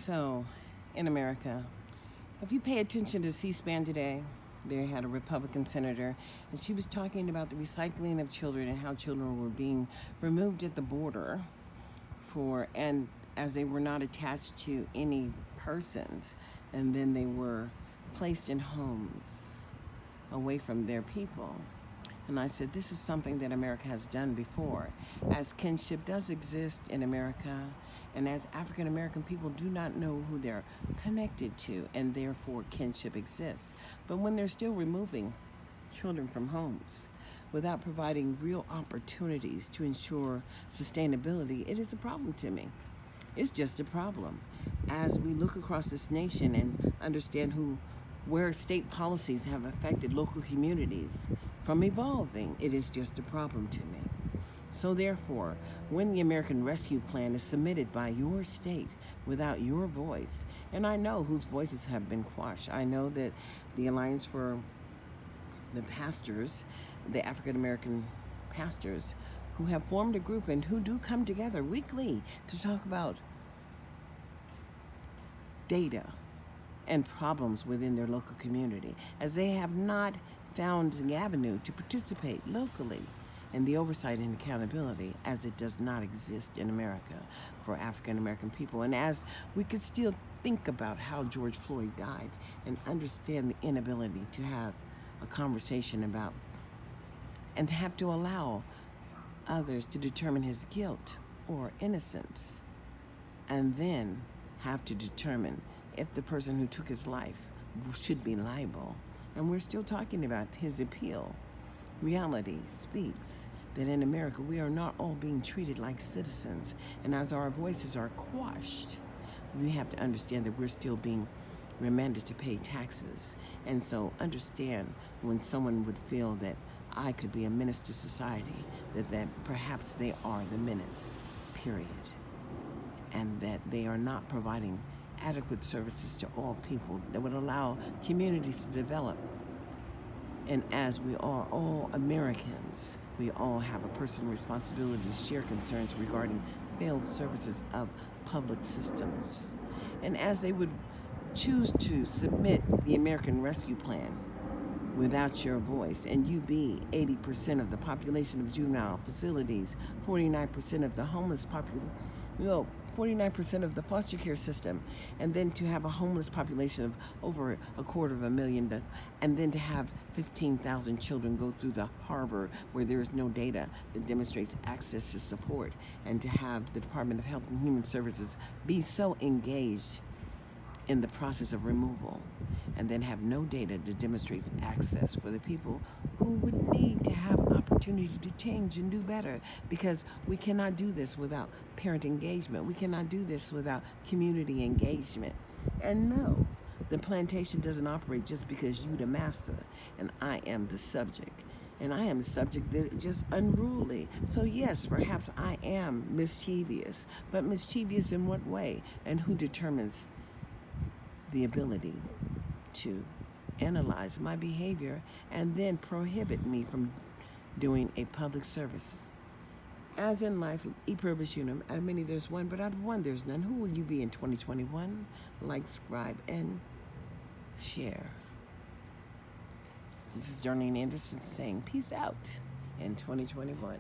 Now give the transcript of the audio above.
So, in America, if you pay attention to C-SPAN today, they had a Republican senator, and she was talking about the recycling of children and how children were being removed at the border and as they were not attached to any persons, and then they were placed in homes away from their people. And I said, this is something that America has done before. As kinship does exist in America, and as African American people do not know who they're connected to, and therefore kinship exists. But when they're still removing children from homes without providing real opportunities to ensure sustainability, it is a problem to me. It's just a problem. As we look across this nation and understand where state policies have affected local communities from evolving, it is just a problem to me. So therefore, when the American Rescue Plan is submitted by your state without your voice, and I know whose voices have been quashed. I know that the Alliance for the Pastors, the African American pastors, who have formed a group and who do come together weekly to talk about data and problems within their local community, as they have not found the avenue to participate locally in the oversight and accountability, as it does not exist in America for African American people. And as we could still think about how George Floyd died and understand the inability to have a conversation about and have to allow others to determine his guilt or innocence, and then have to determine if the person who took his life should be liable. And we're still talking about his appeal. Reality speaks that in America we are not all being treated like citizens, and as our voices are quashed, we have to understand that we're still being remanded to pay taxes. And so understand when someone would feel that I could be a menace to society, that perhaps they are the menace, period. And that they are not providing adequate services to all people that would allow communities to develop. And as we are all Americans, we all have a personal responsibility to share concerns regarding failed services of public systems. And as they would choose to submit the American Rescue Plan without your voice, and you be 80% of the population of juvenile facilities, 49% of the homeless population, 49% of the foster care system, and then to have a homeless population of over 250,000, and then to have 15,000 children go through the harbor where there is no data that demonstrates access to support, and to have the Department of Health and Human Services be so engaged in the process of removal, and then have no data that demonstrates access for the people who would need to have opportunity to change and do better, because we cannot do this without parent engagement. We cannot do this without community engagement. And no, the plantation doesn't operate just because you the master and I am the subject. And I am the subject that is just unruly. So yes, perhaps I am mischievous, but mischievous in what way? And who determines the ability to analyze my behavior and then prohibit me from doing a public service? As in life, e pluribus unum, out of many there's one, but out of one there's none. Who will you be in 2021? Like, subscribe, and share. This is Darlene Anderson saying peace out in 2021.